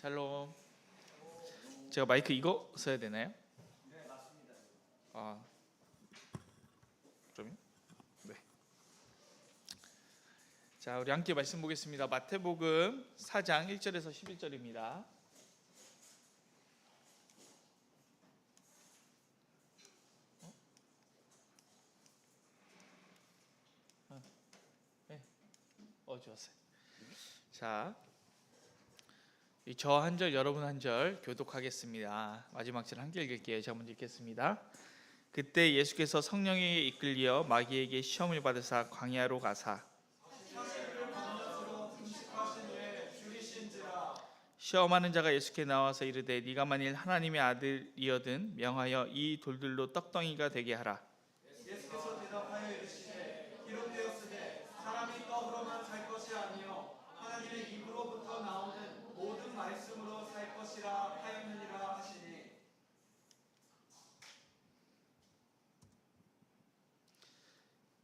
샬롬. 제가 마이크 이거 써야 되나요? 네, 맞습니다. 그럼요? 네. 자, 우리 함께 말씀 보겠습니다. 마태복음 4장 1절에서 11절입니다. 좋았어요. 자, 저 한 절, 여러분 한 절 교독하겠습니다. 마지막 절 함께 읽을게요. 제가 먼저 읽겠습니다. 그때 예수께서 성령에 이끌려 마귀에게 시험을 받으사 광야로 가사 시험하는 자가 예수께 나와서 이르되 네가 만일 하나님의 아들이거든 명하여 이 돌들로 떡덩이가 되게 하라. 예수께서 대답하여 이르시되 기록되었으되 사람이 떡으로만 살 것이 아니요 하나님의 입으로부터 나오는 모든 말씀으로 살 것이라 하였느니라 하시니.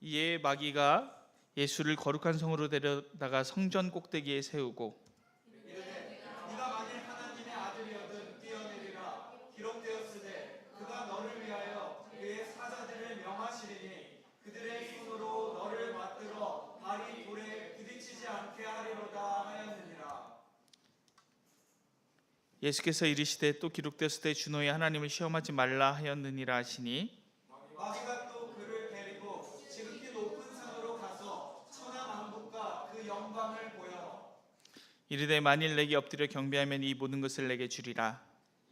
이에 마귀가 예수를 거룩한 성으로 데려다가 성전 꼭대기에 세우고 이르되 네가 만일 하나님의 아들이거든 뛰어내리라. 기록되었으되 그가 너를 위하여 그의 사자들을 명하시리니 그들의 손으로 너를 받들어 발이 돌에 부딪히지 않게 하리로다 하였느니라. 예수께서 이르시되 또 기록되었으되 주노의 하나님을 시험하지 말라 하였느니라 하시니 마귀가 또 그를 데리고 지극히 높은 산으로 가서 천하만국과 그 영광을 보여 이르되 만일 내게 엎드려 경배하면 이 모든 것을 내게 주리라.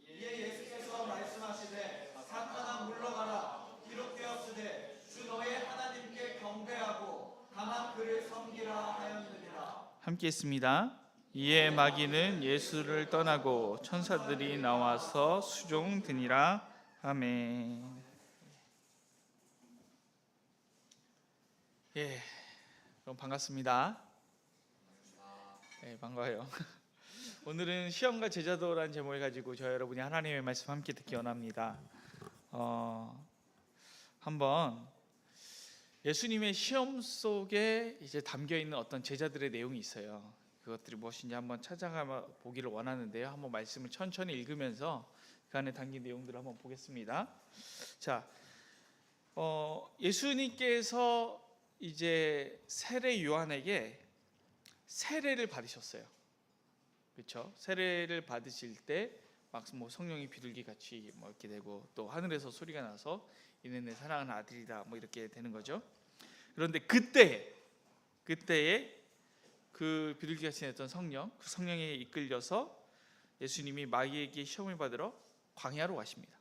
이에 예수께서 말씀하시되 사탄아 물러가라. 기록되었으되 주 너의 하나님께 경배하고 다만 그를 섬기라 하였느니라. 함께 했습니다. 이에 마귀는 예수를 떠나고 천사들이 나와서 수종드니라. 아멘. 그럼 반갑습니다. 반가워요. 오늘은 시험과 제자도라는 제목을 가지고 저 여러분이 하나님의 말씀 함께 듣기 원합니다. 한번 예수님의 시험 속에 이제 담겨 있는 어떤 제자들의 내용이 있어요. 그것들이 무엇인지 한번 찾아가 보기를 원하는데요. 한번 말씀을 천천히 읽으면서 그 안에 담긴 내용들을 한번 보겠습니다. 자, 예수님께서 이제 세례 요한에게 세례를 받으셨어요. 그렇죠? 세례를 받으실 때 막 뭐 성령이 비둘기 같이 뭐 이렇게 되고 또 하늘에서 소리가 나서 이는 내 사랑하는 아들이다 뭐 이렇게 되는 거죠. 그런데 그때에 그 비둘기 같이 됐던 성령, 그 성령에 이끌려서 예수님이 마귀에게 시험을 받으러 광야로 가십니다.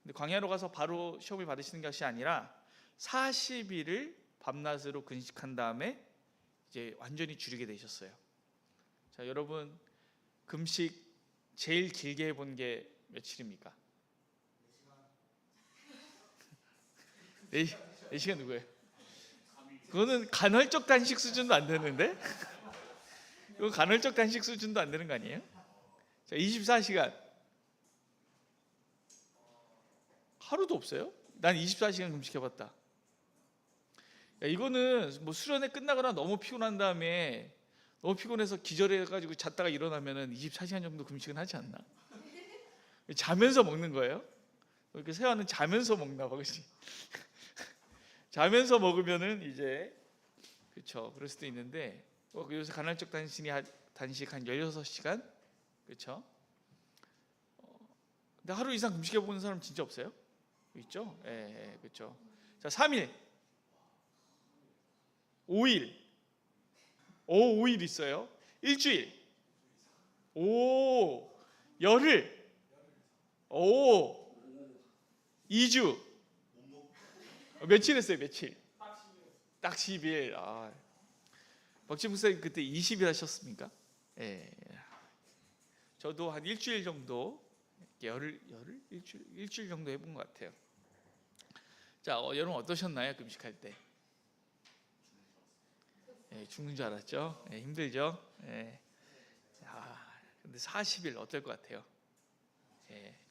근데 광야로 가서 바로 시험을 받으시는 것이 아니라 40일을 밤낮으로 금식한 다음에 이제 완전히 줄이게 되셨어요. 자, 여러분 금식 제일 길게 해본 게 며칠입니까? 4시간 누구예요? 그거는 간헐적 단식 수준도 안 되는데? 이거 간헐적 단식 수준도 안 되는 거 아니에요? 자, 24시간 하루도 없어요? 난 24시간 금식해봤다. 야, 이거는 뭐 수련회 끝나거나 너무 피곤한 다음에 너무 피곤해서 기절해가지고 잤다가 일어나면은 24시간 정도 금식은 하지 않나? 자면서 먹는 거예요? 이렇게 세화는 자면서 먹나 봐, 그렇지? 자면서 먹으면은 이제 그렇죠. 그럴 수도 있는데 요새 간헐적 단식 한 16시간 그렇죠? 근데 하루 이상 금식해 보는 사람 진짜 없어요? 있죠? 예, 그렇죠. 자, 3일, 5일, 5일 있어요. 일주일, 열흘, 2주. 며칠 했어요? 며칠? 딱 10일. 박지 목사님 그때 20일 하셨습니까? 예. 저도 한 일주일 정도, 열흘, 일주일 정도 해본 것 같아요. 자, 여러분 어떠셨나요? 금식할 때? 죽는 줄 알았죠? 힘들죠? 근데 40일 어떨 것 같아요?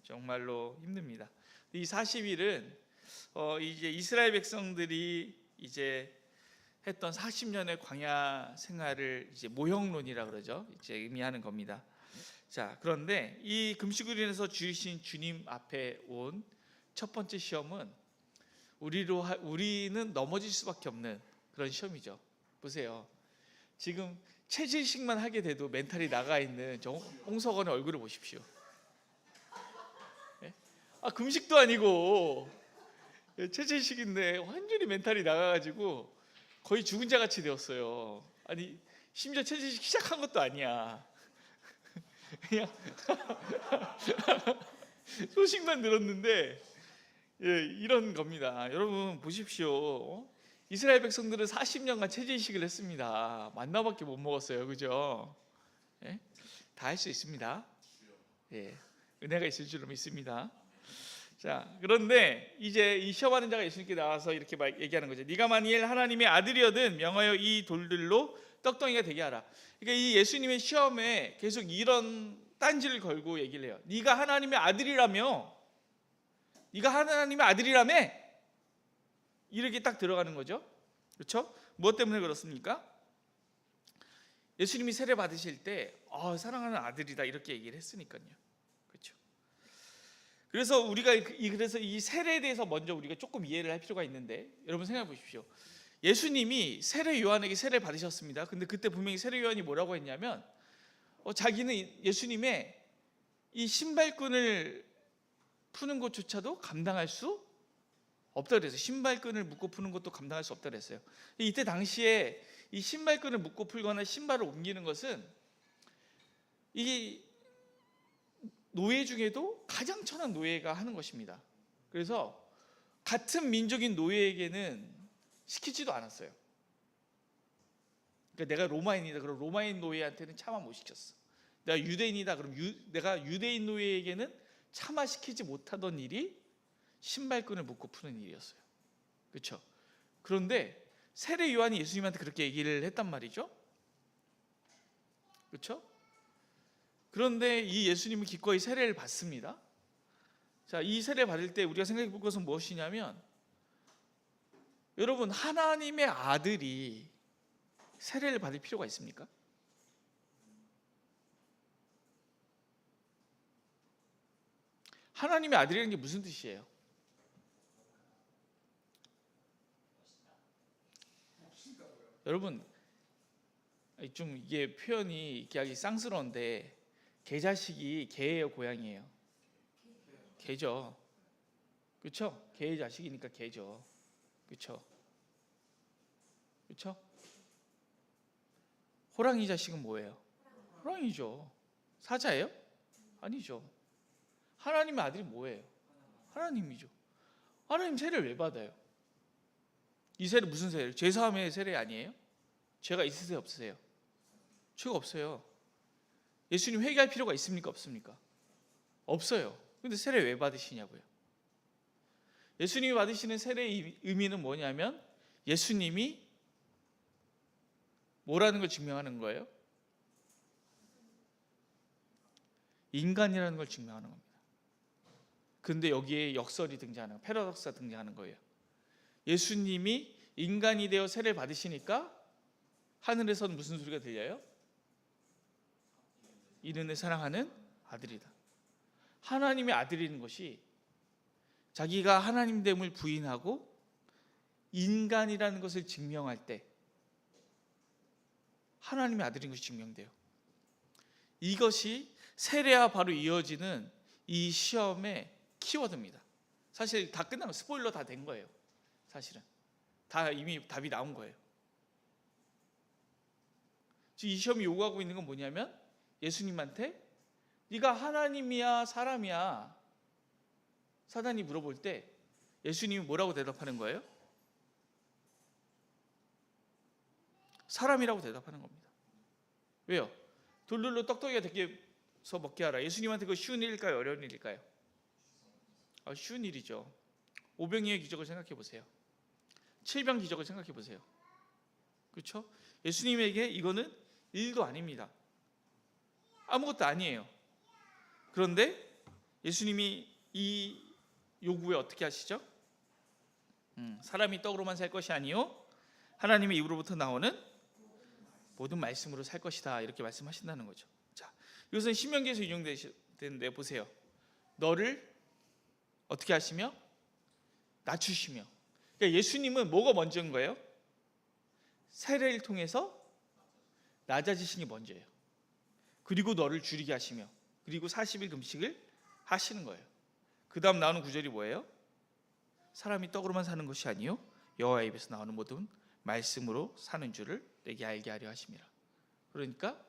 정말로 힘듭니다. 이 40일은 이제 이스라엘 백성들이 이제 했던 40년의 광야 생활을 이제 모형론이라 그러죠. 이제 의미하는 겁니다. 자, 그런데 이 금식으로 인해서 주신 주님 앞에 온 첫 번째 시험은 우리는 넘어질 수밖에 없는 그런 시험이죠. 보세요. 지금 체질식만 하게 돼도 멘탈이 나가 있는 저 홍석원의 얼굴을 보십시오. 예? 금식도 아니고 체질식인데 완전히 멘탈이 나가가지고 거의 죽은 자 같이 되었어요. 아니 심지어 체질식 시작한 것도 아니야. 그냥 소식만 들었는데 이런 겁니다. 여러분 보십시오. 이스라엘 백성들은 40년간 체질식을 했습니다. 만나밖에 못 먹었어요. 그죠? 예? 다 할 수 있습니다. 예. 은혜가 있을 줄로 믿습니다. 자, 그런데 이제 이 시험하는 자가 예수님께 나와서 이렇게 얘기하는 거죠. 네가 만일 하나님의 아들이거든 명하여 이 돌들로 떡덩이가 되게 하라. 그러니까 이 예수님의 시험에 계속 이런 딴지를 걸고 얘기를 해요. 네가 하나님의 아들이라며, 네가 하나님의 아들이라며, 이렇게 딱 들어가는 거죠. 그렇죠? 무엇 때문에 그렇습니까? 예수님이 세례 받으실 때 사랑하는 아들이다 이렇게 얘기를 했으니까요. 그렇죠? 그래서 우리가 그래서 이 세례에 대해서 먼저 우리가 조금 이해를 할 필요가 있는데, 여러분 생각해 보십시오. 예수님이 세례 요한에게 세례를 받으셨습니다. 근데 그때 분명히 세례 요한이 뭐라고 했냐면 자기는 예수님의 이 신발끈을 푸는 것조차도 감당할 수 없다 그랬어요. 신발끈을 묶고 푸는 것도 감당할 수 없다 그랬어요. 이때 당시에 이 신발끈을 묶고 풀거나 신발을 옮기는 것은 이 노예 중에도 가장 천한 노예가 하는 것입니다. 그래서 같은 민족인 노예에게는 시키지도 않았어요. 그러니까 내가 로마인이다 그럼 로마인 노예한테는 차마 못 시켰어. 내가 유대인이다 그럼 내가 유대인 노예에게는 차마 시키지 못하던 일이 신발끈을 묶고 푸는 일이었어요. 그렇죠? 그런데 세례 요한이 예수님한테 그렇게 얘기를 했단 말이죠. 그렇죠? 그런데 이 예수님은 기꺼이 세례를 받습니다. 자, 이 세례 받을 때 우리가 생각해 볼 것은 무엇이냐면, 여러분 하나님의 아들이 세례를 받을 필요가 있습니까? 하나님의 아들이라는 게 무슨 뜻이에요? 여러분 좀 이게 표현이 이렇게 하기 쌍스러운데 개자식이 개예요, 고양이에요? 개죠. 그렇죠? 개의 자식이니까 개죠. 그렇죠? 그렇죠? 호랑이 자식은 뭐예요? 호랑이죠. 사자예요? 아니죠. 하나님의 아들이 뭐예요? 하나님이죠. 하나님 세례를 왜 받아요? 이 세례 무슨 세례? 죄사함의 세례 아니에요? 죄가 있으세요, 없으세요? 죄가 없어요. 예수님 회개할 필요가 있습니까, 없습니까? 없어요. 근데 세례 왜 받으시냐고요? 예수님이 받으시는 세례의 의미는 뭐냐면 예수님이 뭐라는 걸 증명하는 거예요? 인간이라는 걸 증명하는 겁니다. 근데 여기에 역설이 등장하는, 패러독스가 등장하는 거예요. 예수님이 인간이 되어 세례를 받으시니까 하늘에서는 무슨 소리가 들려요? 이는 내 사랑하는 아들이다. 하나님의 아들이라는 것이 자기가 하나님됨을 부인하고 인간이라는 것을 증명할 때 하나님의 아들인 것이 증명돼요. 이것이 세례와 바로 이어지는 이 시험의 키워드입니다. 사실 다 끝나면 스포일러 다 된 거예요. 사실은 다 이미 답이 나온 거예요. 지금 이 시험이 요구하고 있는 건 뭐냐면 예수님한테 네가 하나님이야 사람이야 사단이 물어볼 때 예수님이 뭐라고 대답하는 거예요? 사람이라고 대답하는 겁니다. 왜요? 돌들로 떡떡이가 되게 해서 먹게 하라. 예수님한테 그거 쉬운 일일까요? 어려운 일일까요? 쉬운 일이죠. 오병이의 기적을 생각해 보세요. 7병 기적을 생각해 보세요. 그렇죠? 예수님에게 이거는 일도 아닙니다. 아무것도 아니에요. 그런데 예수님이 이 요구에 어떻게 하시죠? 사람이 떡으로만 살 것이 아니요 하나님의 입으로부터 나오는 모든 말씀으로 살 것이다, 이렇게 말씀하신다는 거죠. 자, 이것은 신명기에서 인용되는데 보세요. 너를 어떻게 하시며 낮추시며. 그러니까 예수님은 뭐가 먼저인 거예요? 세례를 통해서 낮아지신 게 먼저예요. 그리고 너를 줄이게 하시며, 그리고 40일 금식을 하시는 거예요. 그 다음 나오는 구절이 뭐예요? 사람이 떡으로만 사는 것이 아니요 여호와의 입에서 나오는 모든 말씀으로 사는 줄을 내게 알게 하려 하심이라. 그러니까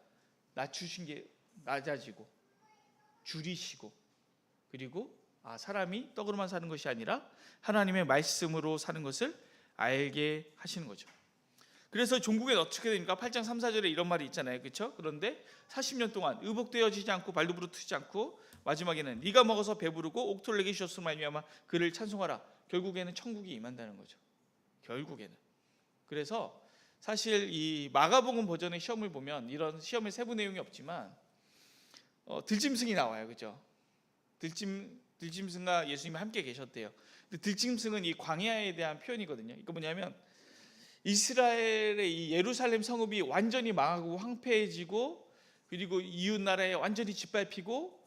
낮추신 게 낮아지고 줄이시고, 그리고 사람이 떡으로만 사는 것이 아니라 하나님의 말씀으로 사는 것을 알게 하시는 거죠. 그래서 종국에 어떻게 되니까 8장 3, 4절에 이런 말이 있잖아요, 그렇죠? 그런데 40년 동안 의복되어지지 않고 발도 부르트지 않고 마지막에는 네가 먹어서 배부르고 옥토를 내게 주셨으므로 말미암아 그를 찬송하라. 결국에는 천국이 임한다는 거죠. 결국에는. 그래서 사실 이 마가복음 버전의 시험을 보면 이런 시험의 세부 내용이 없지만 들짐승이 나와요, 그렇죠? 들짐승과 예수님이 함께 계셨대요. 근데 들짐승은 이 광야에 대한 표현이거든요. 이거 뭐냐면 이스라엘의 이 예루살렘 성읍이 완전히 망하고 황폐해지고, 그리고 이웃 나라에 완전히 짓밟히고,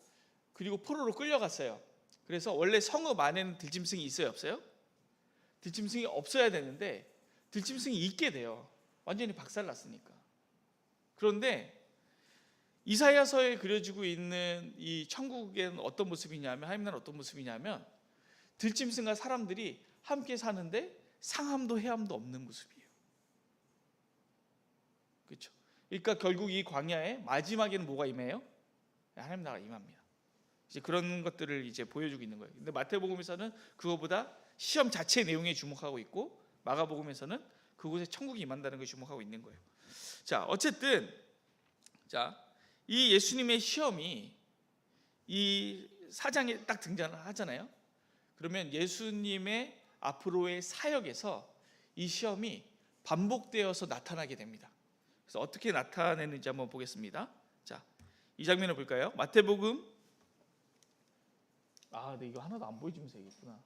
그리고 포로로 끌려갔어요. 그래서 원래 성읍 안에는 들짐승이 있어요, 없어요? 들짐승이 없어야 되는데 들짐승이 있게 돼요. 완전히 박살났으니까. 그런데 이사야서에 그려지고 있는 이 천국에는 어떤 모습이냐면, 하나님 나라는 어떤 모습이냐면 들짐승과 사람들이 함께 사는데 상함도 해함도 없는 모습이에요. 그렇죠? 그러니까 결국 이 광야의 마지막에는 뭐가 임해요? 하나님 나라가 임합니다. 이제 그런 것들을 이제 보여주고 있는 거예요. 근데 마태복음에서는 그거보다 시험 자체 내용에 주목하고 있고, 마가복음에서는 그곳에 천국이 임한다는 것에 주목하고 있는 거예요. 자, 어쨌든 이 예수님의 시험이 이 4장에 딱 등장을 하잖아요. 그러면 예수님의 앞으로의 사역에서 이 시험이 반복되어서 나타나게 됩니다. 그래서 어떻게 나타내는지 한번 보겠습니다. 자, 이 장면을 볼까요? 마태복음. 근데 이거 하나도 안 보여주면서 얘기했구나.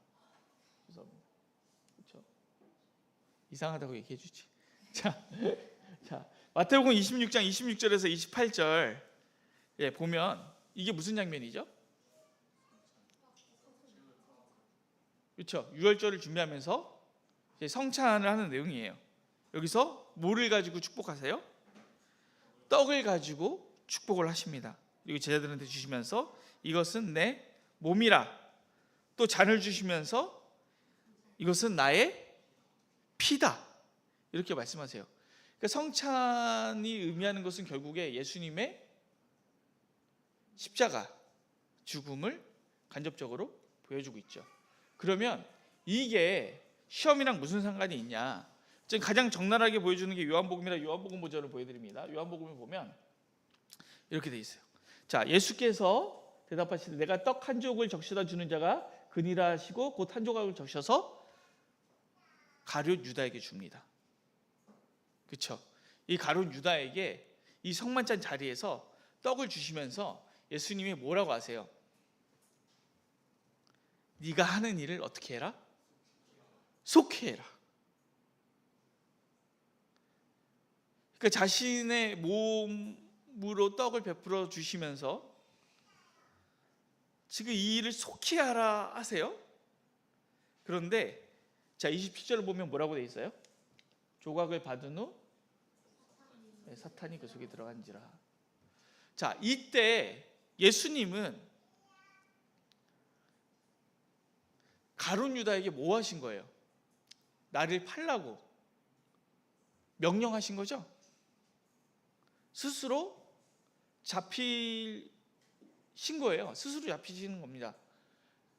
죄송합니다. 그렇죠? 이상하다고 얘기해 주지. 자, 마태복음 26장 26절에서 28절 보면 이게 무슨 장면이죠? 그렇죠? 유월절을 준비하면서 성찬을 하는 내용이에요. 여기서 뭐를 가지고 축복하세요? 떡을 가지고 축복을 하십니다. 그리고 제자들한테 주시면서 이것은 내 몸이라, 또 잔을 주시면서 이것은 나의 피다, 이렇게 말씀하세요. 그러니까 성찬이 의미하는 것은 결국에 예수님의 십자가 죽음을 간접적으로 보여주고 있죠. 그러면 이게 시험이랑 무슨 상관이 있냐? 지금 가장 적나라하게 보여주는 게 요한복음이라 요한복음 버전을 보여드립니다. 요한복음을 보면 이렇게 돼 있어요. 자, 예수께서 대답하시되 내가 떡 한 조각을 적셔다 주는 자가 그니라 하시고 곧 한 조각을 적셔서 가룟 유다에게 줍니다. 그렇죠? 이 가룟 유다에게 이 성만찬 자리에서 떡을 주시면서 예수님이 뭐라고 하세요? 네가 하는 일을 어떻게 해라? 속히 해라. 그러니까 자신의 몸으로 떡을 베풀어 주시면서 지금 이 일을 속히 하라 하세요. 그런데 자, 27절을 보면 뭐라고 돼 있어요? 조각을 받은 후 사탄이 그 속에 들어간지라. 자, 이때 예수님은 가룟 유다에게 뭐 하신 거예요? 나를 팔라고 명령하신 거죠? 스스로 잡히신 거예요. 스스로 잡히시는 겁니다.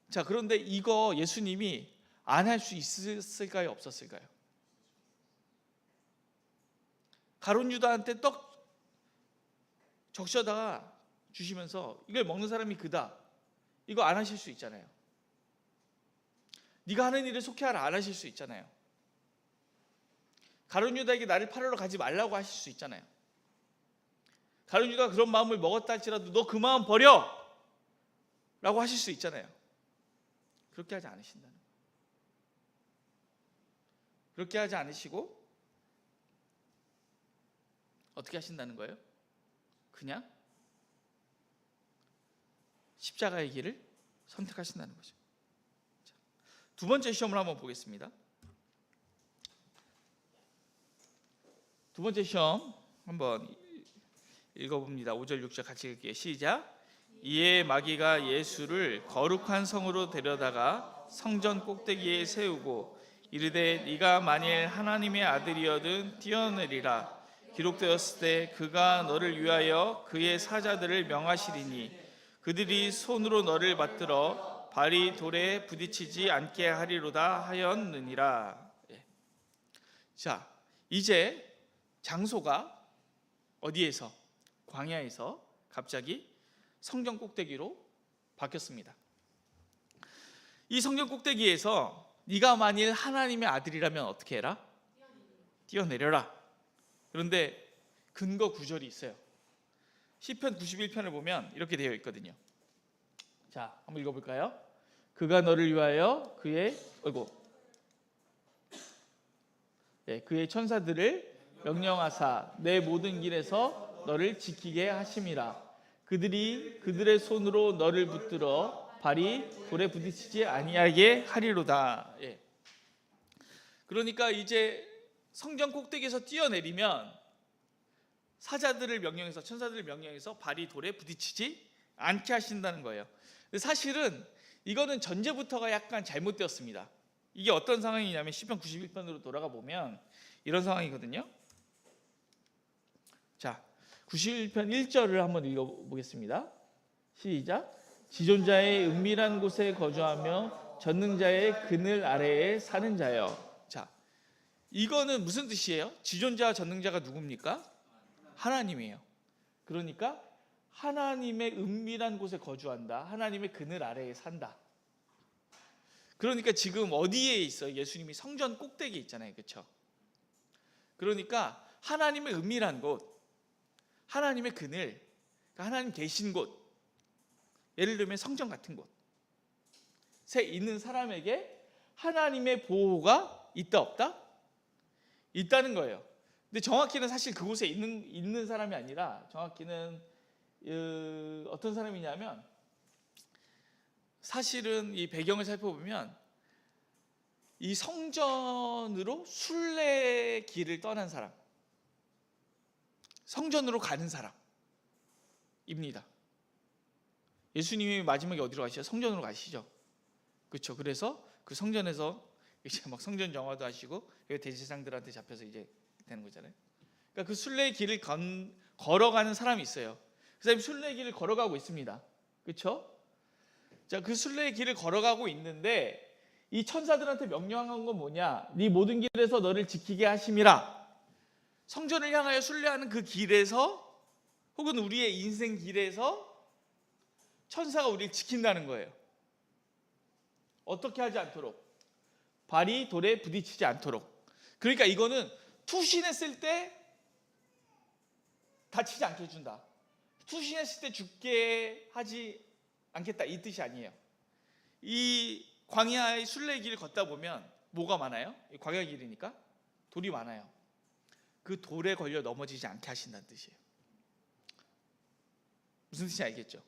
자, 그런데 이거 예수님이 안 할 수 있었을까요? 없었을까요? 가룟 유다한테 떡 적셔다가 주시면서 이걸 먹는 사람이 그다, 이거 안 하실 수 있잖아요. 네가 하는 일을 속히 하라, 안 하실 수 있잖아요. 가룟 유다에게 나를 팔으러 가지 말라고 하실 수 있잖아요. 가룟 유다가 그런 마음을 먹었다 할지라도 너 그 마음 버려 라고 하실 수 있잖아요. 그렇게 하지 않으신다는 거예요. 그렇게 하지 않으시고 어떻게 하신다는 거예요? 그냥 십자가의 길을 선택하신다는 거죠. 두 번째 시험을 한번 보겠습니다. 두 번째 시험 한번 읽어봅니다. 5절 6절 같이 읽게요. 시작. 이에 마귀가 예수를 거룩한 성으로 데려다가 성전 꼭대기에 세우고 이르되 네가 만일 하나님의 아들이어든 뛰어내리라. 기록되었을 때 그가 너를 위하여 그의 사자들을 명하시리니 그들이 손으로 너를 받들어 발이 돌에 부딪히지 않게 하리로다 하였느니라. 자, 이제 장소가 어디에서? 광야에서 갑자기 성전 꼭대기로 바뀌었습니다. 이 성전 꼭대기에서 네가 만일 하나님의 아들이라면 어떻게 해라? 뛰어내려라. 그런데 근거 구절이 있어요. 시편 91편을 보면 이렇게 되어 있거든요. 자, 한번 읽어볼까요? 그가 너를 위하여 그의 천사들을 명령하사 내 모든 길에서 너를 지키게 하심이라. 그들이 그들의 손으로 너를 붙들어 발이 돌에 부딪히지 아니하게 하리로다. 그러니까 이제 성전 꼭대기에서 뛰어내리면 사자들을 명령해서 천사들을 명령해서 발이 돌에 부딪히지 않게 하신다는 거예요. 근데 사실은 이거는 전제부터가 약간 잘못되었습니다. 이게 어떤 상황이냐면 시편 91편으로 돌아가 보면 이런 상황이거든요. 자, 91편 1절을 한번 읽어보겠습니다. 시작. 지존자의 은밀한 곳에 거주하며 전능자의 그늘 아래에 사는 자여. 자, 이거는 무슨 뜻이에요? 지존자와 전능자가 누굽니까? 하나님이에요. 그러니까 하나님의 은밀한 곳에 거주한다. 하나님의 그늘 아래에 산다. 그러니까 지금 어디에 있어요? 예수님이 성전 꼭대기에 있잖아요. 그렇죠? 그러니까 하나님의 은밀한 곳, 하나님의 그늘, 하나님 계신 곳, 예를 들면 성전 같은 곳에 있는 사람에게 하나님의 보호가 있다 없다? 있다는 거예요. 근데 정확히는 사실 그곳에 있는 사람이 아니라 정확히는 어떤 사람이냐면 사실은 이 배경을 살펴보면 이 성전으로 순례 길을 떠난 사람, 성전으로 가는 사람입니다. 예수님이 마지막에 어디로 가시죠? 성전으로 가시죠. 그렇죠. 그래서 그 성전에서 이제 막 성전 정화도 하시고 대제사장들한테 잡혀서 이제 되는 거잖아요. 그러니까 그 순례의 길을 걸어가는 사람이 있어요. 그 사람이 순례의 길을 걸어가고 있습니다. 그렇죠? 자, 그 순례의 길을 걸어가고 있는데 이 천사들한테 명령한 건 뭐냐? 네 모든 길에서 너를 지키게 하심이라. 성전을 향하여 순례하는 그 길에서 혹은 우리의 인생 길에서 천사가 우리를 지킨다는 거예요. 어떻게 하지 않도록? 발이 돌에 부딪히지 않도록. 그러니까 이거는 투신했을 때 다치지 않게 해준다. 투신했을 때 죽게 하지 않겠다, 이 뜻이 아니에요. 이 광야의 순례의 길을 걷다 보면 뭐가 많아요? 광야 길이니까 돌이 많아요. 그 돌에 걸려 넘어지지 않게 하신다는 뜻이에요. 무슨 뜻인지 알겠죠?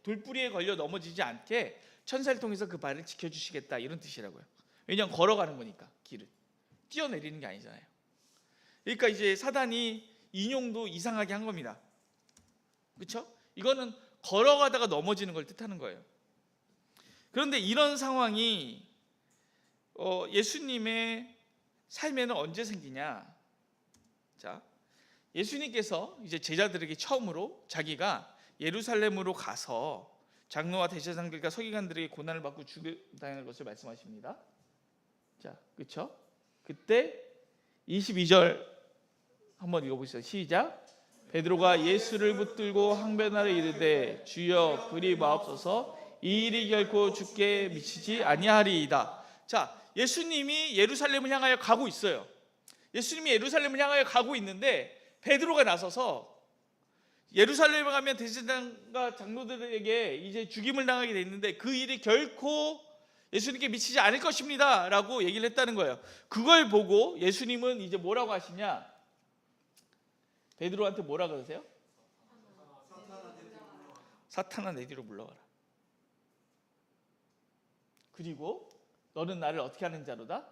돌뿌리에 걸려 넘어지지 않게 천사를 통해서 그 발을 지켜주시겠다, 이런 뜻이라고요. 왜냐하면 걸어가는 거니까, 길을 뛰어내리는 게 아니잖아요. 그러니까 이제 사단이 인용도 이상하게 한 겁니다. 그렇죠? 이거는 걸어가다가 넘어지는 걸 뜻하는 거예요. 그런데 이런 상황이 예수님의 삶에는 언제 생기냐? 자, 예수님께서 이제 제자들에게 처음으로 자기가 예루살렘으로 가서 장로와 대제사장들과 서기관들에게 고난을 받고 죽여당할 것을 말씀하십니다. 자, 그렇죠? 그때 22절 한번 읽어보시죠. 시작. 베드로가 예수를 붙들고 항변하여 이르되 주여 그리 마옵소서, 이 일이 결코 죽게 미치지 아니하리이다. 자, 예수님이 예루살렘을 향하여 가고 있어요. 예수님이 예루살렘을 향하여 가고 있는데 베드로가 나서서 예루살렘에 가면 대제사장과 장로들에게 이제 죽임을 당하게 돼 있는데 그 일이 결코 예수님께 미치지 않을 것입니다 라고 얘기를 했다는 거예요. 그걸 보고 예수님은 이제 뭐라고 하시냐? 베드로한테 뭐라 그러세요? 사탄아 내 뒤로 물러가라. 그리고 너는 나를 어떻게 하는 자로다?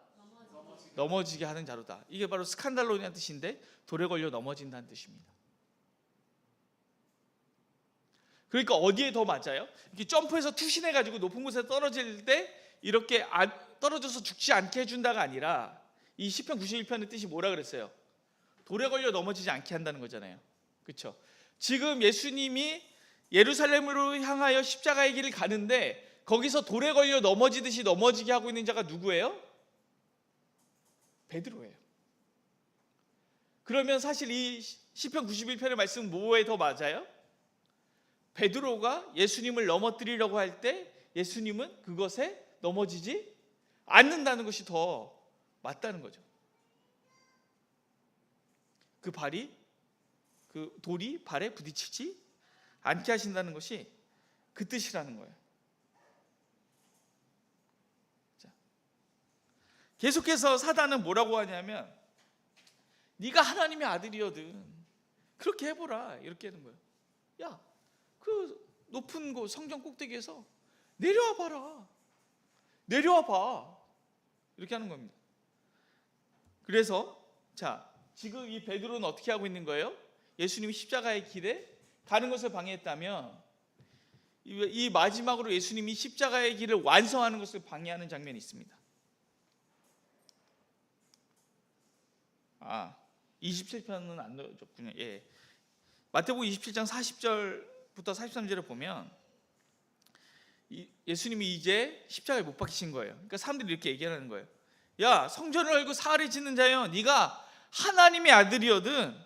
넘어지게 하는 자로다. 이게 바로 스칸달론이라는 뜻인데 돌에 걸려 넘어진다는 뜻입니다. 그러니까 어디에 더 맞아요? 이렇게 점프해서 투신해가지고 높은 곳에 떨어질 때 이렇게 떨어져서 죽지 않게 해준다가 아니라 이 시편 91편의 뜻이 뭐라 그랬어요? 돌에 걸려 넘어지지 않게 한다는 거잖아요. 그렇죠? 지금 예수님이 예루살렘으로 향하여 십자가의 길을 가는데 거기서 돌에 걸려 넘어지듯이 넘어지게 하고 있는 자가 누구예요? 베드로예요. 그러면 사실 이 시편 91편의 말씀은 뭐에 더 맞아요? 베드로가 예수님을 넘어뜨리려고 할 때 예수님은 그것에 넘어지지 않는다는 것이 더 맞다는 거죠. 그 돌이 발에 부딪히지 않게 하신다는 것이 그 뜻이라는 거예요. 자, 계속해서 사단은 뭐라고 하냐면 네가 하나님의 아들이거든 그렇게 해보라 이렇게 하는 거예요. 야, 그 높은 곳 성전 꼭대기에서 내려와 봐라. 내려와 봐. 이렇게 하는 겁니다. 그래서 자, 지금 이 베드로는 어떻게 하고 있는 거예요? 예수님이 십자가의 길에 가는 것을 방해했다면 이 마지막으로 예수님이 십자가의 길을 완성하는 것을 방해하는 장면이 있습니다. 27편은 안 넣어줬군요. 예. 마태복음 27장 40절부터 43절을 보면 예수님이 이제 십자가에 못 박히신 거예요. 그러니까 사람들이 이렇게 얘기하는 거예요. 야, 성전을 열고 사흘을 짓는 자여, 네가 하나님의 아들이거든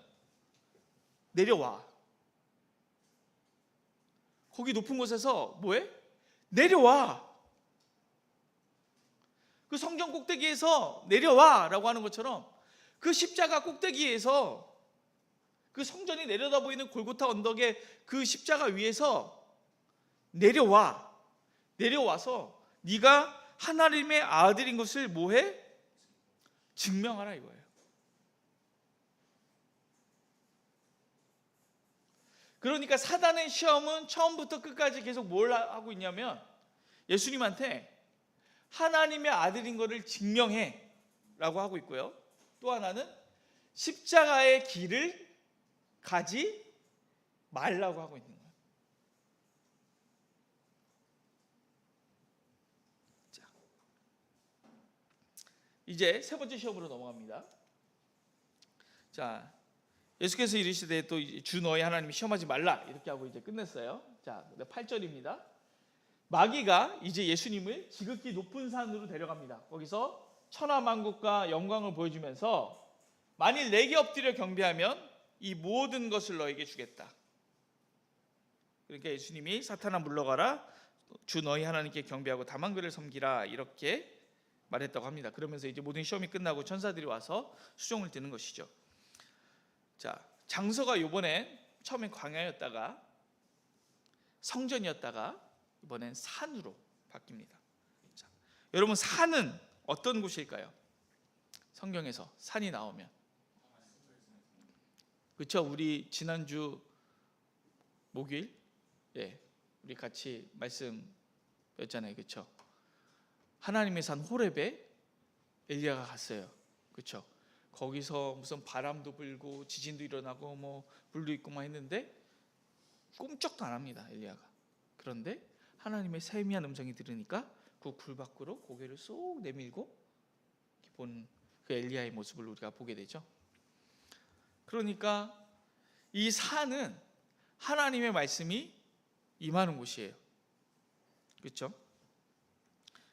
내려와. 거기 높은 곳에서 뭐해? 내려와. 그 성전 꼭대기에서 내려와 라고 하는 것처럼 그 십자가 꼭대기에서 그 성전이 내려다 보이는 골고타 언덕의 그 십자가 위에서 내려와서 네가 하나님의 아들인 것을 뭐해? 증명하라 이거예요. 그러니까 사단의 시험은 처음부터 끝까지 계속 뭘 하고 있냐면 예수님한테 하나님의 아들인 것을 증명해 라고 하고 있고요. 또 하나는 십자가의 길을 가지 말라고 하고 있는 거예요. 자, 이제 세 번째 시험으로 넘어갑니다. 자, 예수께서 이르시되 또 주 너희 하나님이 시험하지 말라 이렇게 하고 이제 끝냈어요. 자, 8절입니다. 마귀가 이제 예수님을 지극히 높은 산으로 데려갑니다. 거기서 천하만국과 영광을 보여주면서 만일 내게 엎드려 경배하면 이 모든 것을 너에게 주겠다. 그러니까 예수님이 사탄아 물러가라, 주 너희 하나님께 경배하고 다만 그를 섬기라 이렇게 말했다고 합니다. 그러면서 이제 모든 시험이 끝나고 천사들이 와서 수종을 드는 것이죠. 자, 장소가 이번엔 처음엔 광야였다가 성전이었다가 이번엔 산으로 바뀝니다. 자, 여러분 산은 어떤 곳일까요? 성경에서 산이 나오면 그렇죠? 우리 지난주 목요일 우리 같이 말씀였잖아요. 그렇죠? 하나님의 산 호렙에 엘리야가 갔어요. 그렇죠? 거기서 무슨 바람도 불고 지진도 일어나고 뭐 불도 있고 막 했는데 꼼짝도 안 합니다. 엘리야가. 그런데 하나님의 세미한 음성이 들으니까 그 굴 밖으로 고개를 쏙 내밀고 본 그 엘리야의 모습을 우리가 보게 되죠. 그러니까 이 산은 하나님의 말씀이 임하는 곳이에요. 그렇죠?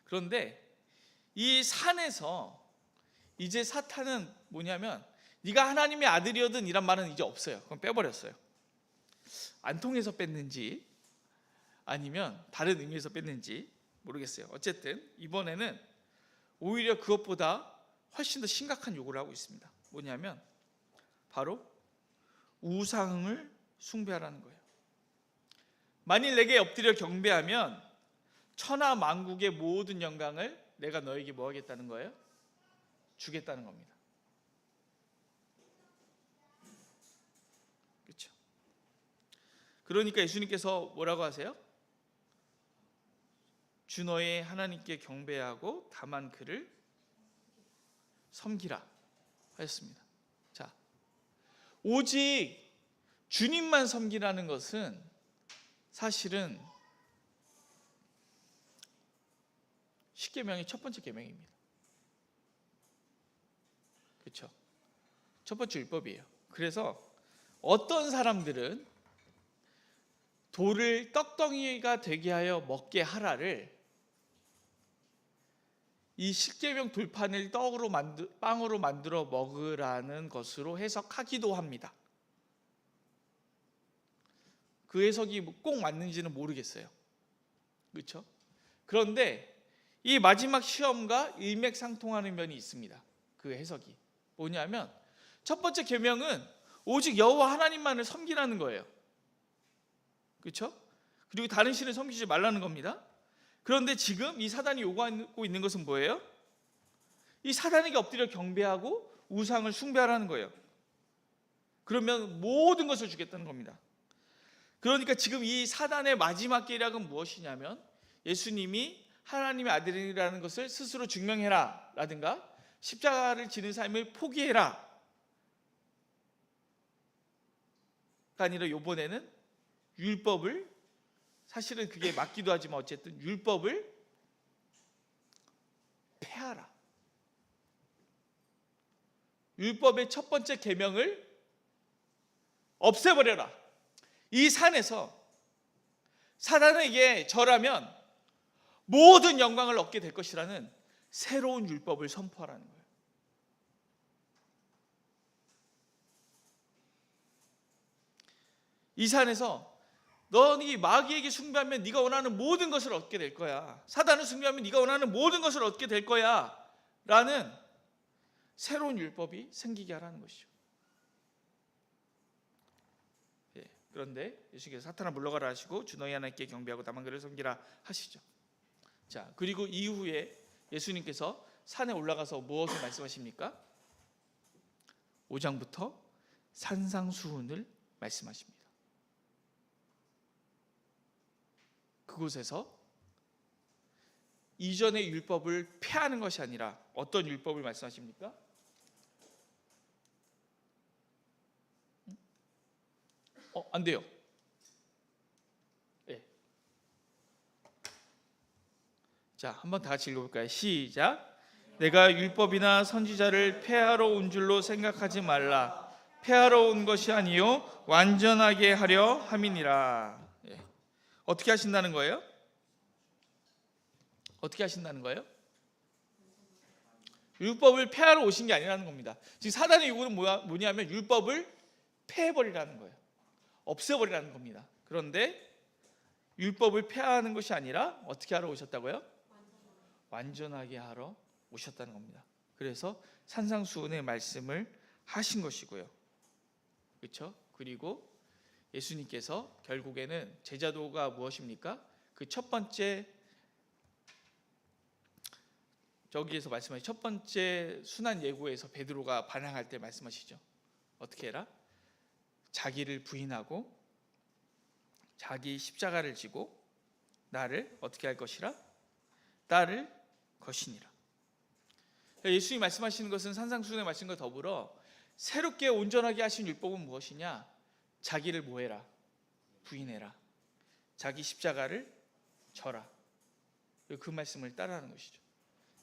그런데 이 산에서 이제 사탄은 뭐냐면 네가 하나님의 아들이거든 이란 말은 이제 없어요. 그건 빼버렸어요. 안 통해서 뺐는지 아니면 다른 의미에서 뺐는지 모르겠어요. 어쨌든 이번에는 오히려 그것보다 훨씬 더 심각한 요구를 하고 있습니다. 뭐냐면 바로 우상을 숭배하라는 거예요. 만일 내게 엎드려 경배하면 천하 만국의 모든 영광을 내가 너에게 뭐 하겠다는 거예요? 주겠다는 겁니다. 그러니까 예수님께서 뭐라고 하세요? 주 너의 하나님께 경배하고 다만 그를 섬기라 하였습니다. 자, 오직 주님만 섬기라는 것은 사실은 십계명의 첫 번째 계명입니다. 그렇죠? 첫 번째 율법이에요. 그래서 어떤 사람들은 돌을 떡덩이가 되게 하여 먹게 하라를 이 십계명 돌판을 빵으로 만들어 먹으라는 것으로 해석하기도 합니다. 그 해석이 꼭 맞는지는 모르겠어요. 그렇죠? 그런데 이 마지막 시험과 일맥상통하는 면이 있습니다. 그 해석이 뭐냐면 첫 번째 계명은 오직 여호와 하나님만을 섬기라는 거예요. 그렇죠? 그리고 다른 신을 섬기지 말라는 겁니다. 그런데 지금 이 사단이 요구하고 있는 것은 뭐예요? 이 사단에게 엎드려 경배하고 우상을 숭배하라는 거예요. 그러면 모든 것을 주겠다는 겁니다. 그러니까 지금 이 사단의 마지막 계략은 무엇이냐면 예수님이 하나님의 아들이라는 것을 스스로 증명해라 라든가 십자가를 지는 삶을 포기해라 가 아니라 이번에는 율법을, 사실은 그게 맞기도 하지만 어쨌든 율법을 폐하라. 율법의 첫 번째 계명을 없애버려라. 이 산에서 사단에게 절하면 모든 영광을 얻게 될 것이라는 새로운 율법을 선포하라는 거예요. 이 산에서 너희 마귀에게 숭배하면 네가 원하는 모든 것을 얻게 될 거야. 사단을 숭배하면 네가 원하는 모든 것을 얻게 될 거야 라는 새로운 율법이 생기게 하라는 것이죠. 그런데 예수께서 사탄아 물러가라 하시고 주 너희 하나님께 경배하고 다만 그를 섬기라 하시죠. 자, 그리고 이후에 예수님께서 산에 올라가서 무엇을 말씀하십니까? 5장부터 산상수훈을 말씀하십니다. 그곳에서 이전의 율법을 폐하는 것이 아니라 어떤 율법을 말씀하십니까? 안 돼요. 네. 자, 한번 다 같이 읽어볼까요? 시작. 내가 율법이나 선지자를 폐하러 온 줄로 생각하지 말라. 폐하러 온 것이 아니요 완전하게 하려 함이니라. 어떻게 하신다는 거예요? 어떻게 하신다는 거예요? 율법을 폐하러 오신 게 아니라는 겁니다. 지금 사단의 요구는 뭐냐면 율법을 폐해버리라는 거예요. 없애버리라는 겁니다. 그런데 율법을 폐하는 것이 아니라 어떻게 하러 오셨다고요? 완전하게 하러 오셨다는 겁니다. 그래서 산상수훈의 말씀을 하신 것이고요. 그렇죠? 그리고 예수님께서 결국에는 제자도가 무엇입니까? 그 첫 번째 저기에서 말씀하신 첫 번째 순환 예고에서 베드로가 반항할 때 말씀하시죠. 어떻게 해라? 자기를 부인하고 자기 십자가를 지고 나를 어떻게 할 것이라? 따를 것이니라. 예수님이 말씀하시는 것은 산상수훈의 말씀과 더불어 새롭게 온전하게 하신 율법은 무엇이냐? 자기를 뭐해라? 부인해라. 자기 십자가를 져라. 그 말씀을 따르는 것이죠.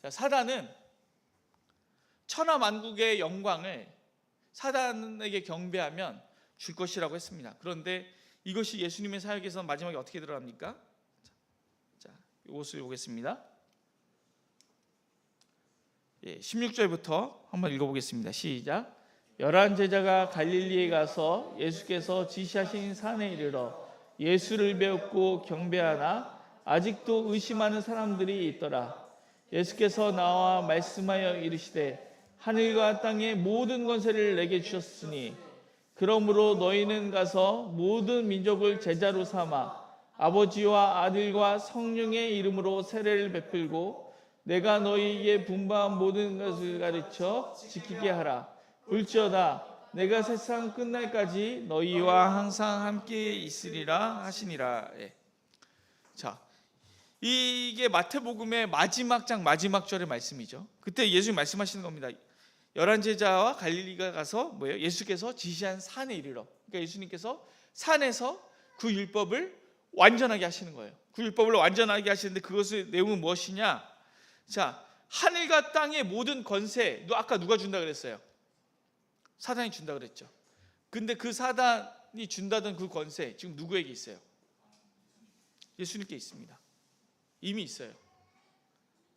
자, 사단은 천하만국의 영광을 사단에게 경배하면 줄 것이라고 했습니다. 그런데 이것이 예수님의 사역에서 마지막에 어떻게 들어갑니까? 자, 이것을 보겠습니다. 16절부터 한번 읽어보겠습니다. 시작. 11 제자가 갈릴리에 가서 예수께서 지시하신 산에 이르러 예수를 배웠고 경배하나 아직도 의심하는 사람들이 있더라. 예수께서 나와 말씀하여 이르시되 하늘과 땅의 모든 권세를 내게 주셨으니 그러므로 너희는 가서 모든 민족을 제자로 삼아 아버지와 아들과 성령의 이름으로 세례를 베풀고 내가 너희에게 분부한 모든 것을 가르쳐 지키게 하라. 볼지어다 내가 세상 끝날까지 너희와 항상 함께 있으리라 하시니라. 예. 자, 이게 마태복음의 마지막 장 마지막 절의 말씀이죠. 그때 예수님 말씀하시는 겁니다. 11제자와 갈릴리가 가서 뭐예요? 예수께서 지시한 산에 이르러. 그러니까 예수님께서 산에서 그 율법을 완전하게 하시는 거예요. 그 율법을 완전하게 하시는데 그것의 내용은 무엇이냐? 자, 하늘과 땅의 모든 권세, 아까 누가 준다 그랬어요? 사단이 준다 그랬죠. 근데 그 사단이 준다던 그 권세 지금 누구에게 있어요? 예수님께 있습니다. 이미 있어요.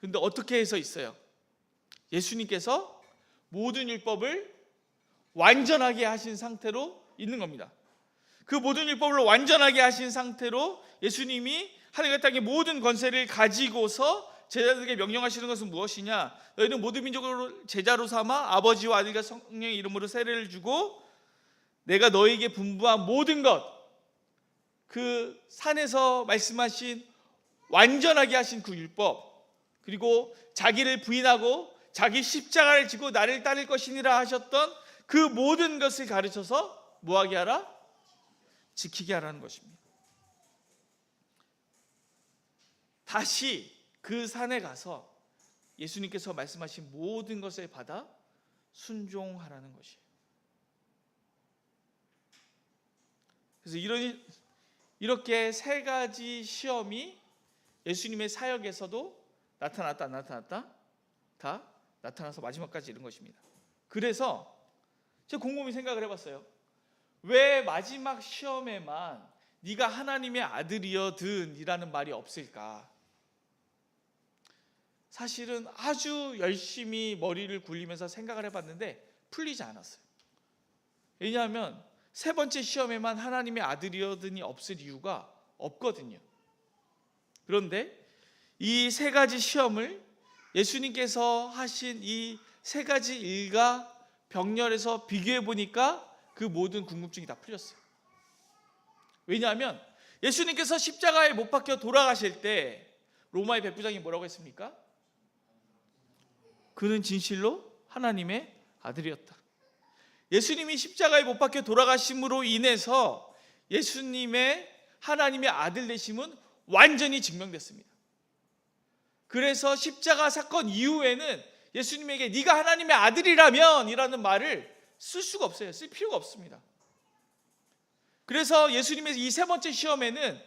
근데 어떻게 해서 있어요? 예수님께서 모든 율법을 완전하게 하신 상태로 있는 겁니다. 그 모든 율법을 완전하게 하신 상태로 예수님이 하늘과 땅의 모든 권세를 가지고서 제자들에게 명령하시는 것은 무엇이냐? 너희는 모든 민족을 제자로 삼아 아버지와 아들과 성령의 이름으로 세례를 주고 내가 너희에게 분부한 모든 것, 그 산에서 말씀하신 완전하게 하신 그 율법, 그리고 자기를 부인하고 자기 십자가를 지고 나를 따를 것이니라 하셨던 그 모든 것을 가르쳐서 뭐하게 하라? 지키게 하라는 것입니다. 다시 그 산에 가서 예수님께서 말씀하신 모든 것을 받아 순종하라는 것이에요. 그래서 이렇게 세 가지 시험이 예수님의 사역에서도 나타났다 안 나타났다? 다 나타나서 마지막까지 이른 것입니다. 그래서 제가 곰곰이 생각을 해봤어요. 왜 마지막 시험에만 네가 하나님의 아들이여든 이라는 말이 없을까? 사실은 아주 열심히 머리를 굴리면서 생각을 해봤는데 풀리지 않았어요. 왜냐하면 세 번째 시험에만 하나님의 아들이여든이 없을 이유가 없거든요. 그런데 이 세 가지 시험을 예수님께서 하신 이 세 가지 일과 병렬에서 비교해 보니까 그 모든 궁금증이 다 풀렸어요. 왜냐하면 예수님께서 십자가에 못 박혀 돌아가실 때 로마의 백부장이 뭐라고 했습니까? 그는 진실로 하나님의 아들이었다. 예수님이 십자가에 못 박혀 돌아가심으로 인해서 예수님의 하나님의 아들 되심은 완전히 증명됐습니다. 그래서 십자가 사건 이후에는 예수님에게 네가 하나님의 아들이라면 이라는 말을 쓸 수가 없어요. 쓸 필요가 없습니다. 그래서 예수님의 이 세 번째 시험에는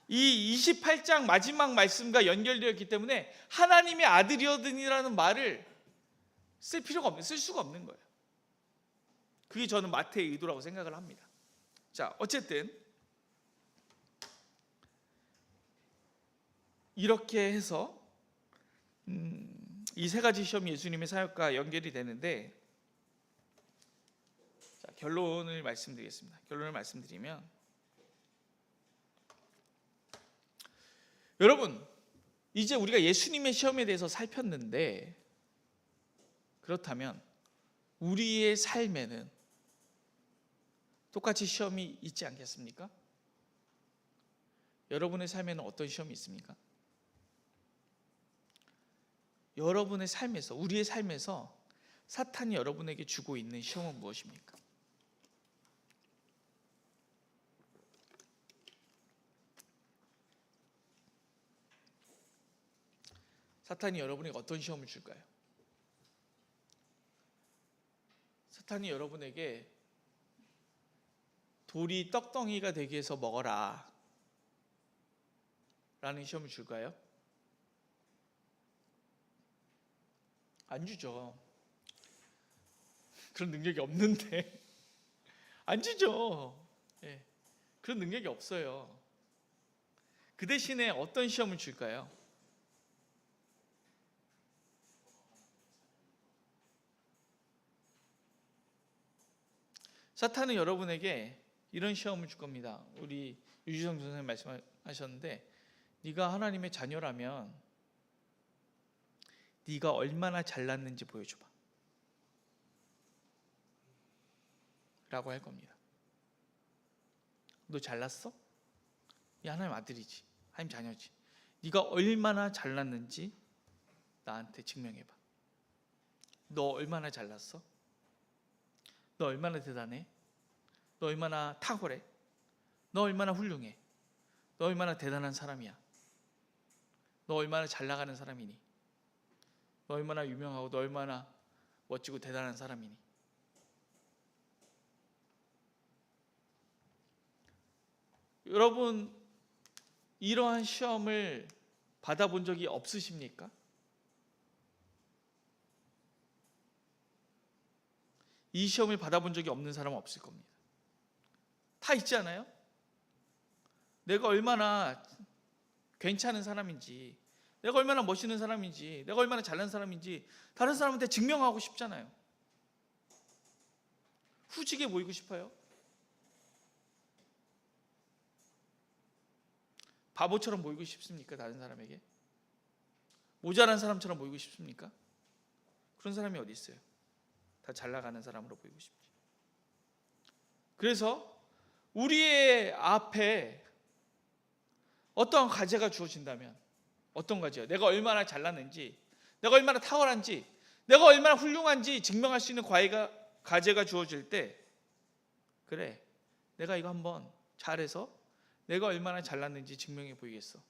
이 28장 마지막 말씀과 연결되었기 때문에 하나님의 아들이여든이라는 말을 쓸 필요가 없는, 쓸 수가 없는 거예요. 그게 저는 마태의 의도라고 생각을 합니다. 자, 어쨌든 이렇게 해서 이 세 가지 시험이 예수님의 사역과 연결이 되는데, 자, 결론을 말씀드리겠습니다. 결론을 말씀드리면, 여러분 이제 우리가 예수님의 시험에 대해서 살폈는데, 그렇다면 우리의 삶에는 똑같이 시험이 있지 않겠습니까? 여러분의 삶에는 어떤 시험이 있습니까? 여러분의 삶에서, 우리의 삶에서 사탄이 여러분에게 주고 있는 시험은 무엇입니까? 사탄이 여러분에게 어떤 시험을 줄까요? 사탄이 여러분에게 돌이 떡덩이가 되기 위해서 먹어라 라는 시험을 줄까요? 안 주죠. 그런 능력이 없는데 안 주죠. 예. 그런 능력이 없어요. 그 대신에 어떤 시험을 줄까요? 사탄은 여러분에게 이런 시험을 줄 겁니다. 우리 유지성 선생님 말씀하셨는데, 네가 하나님의 자녀라면 네가 얼마나 잘났는지 보여줘봐 라고 할 겁니다. 너 잘났어? 이 하나님 아들이지, 하나님 자녀지. 네가 얼마나 잘났는지 나한테 증명해봐. 너 얼마나 잘났어? 너 얼마나 대단해? 너 얼마나 탁월해? 너 얼마나 훌륭해? 너 얼마나 대단한 사람이야? 너 얼마나 잘 나가는 사람이니? 너 얼마나 유명하고 너 얼마나 멋지고 대단한 사람이니? 여러분, 이러한 시험을 받아본 적이 없으십니까? 이 시험을 받아본 적이 없는 사람은 없을 겁니다. 다 있지 않아요? 내가 얼마나 괜찮은 사람인지, 내가 얼마나 멋있는 사람인지, 내가 얼마나 잘난 사람인지 다른 사람한테 증명하고 싶잖아요. 후지게 보이고 싶어요. 바보처럼 보이고 싶습니까? 다른 사람에게 모자란 사람처럼 보이고 싶습니까? 그런 사람이 어디 있어요? 다 잘 나가는 사람으로 보이고 싶지. 그래서 우리의 앞에 어떤 과제가 주어진다면, 어떤 과제요? 내가 얼마나 잘났는지, 내가 얼마나 탁월한지, 내가 얼마나 훌륭한지 증명할 수 있는 과제가 주어질 때, 그래, 내가 이거 한번 잘해서 내가 얼마나 잘났는지 증명해 보이겠어.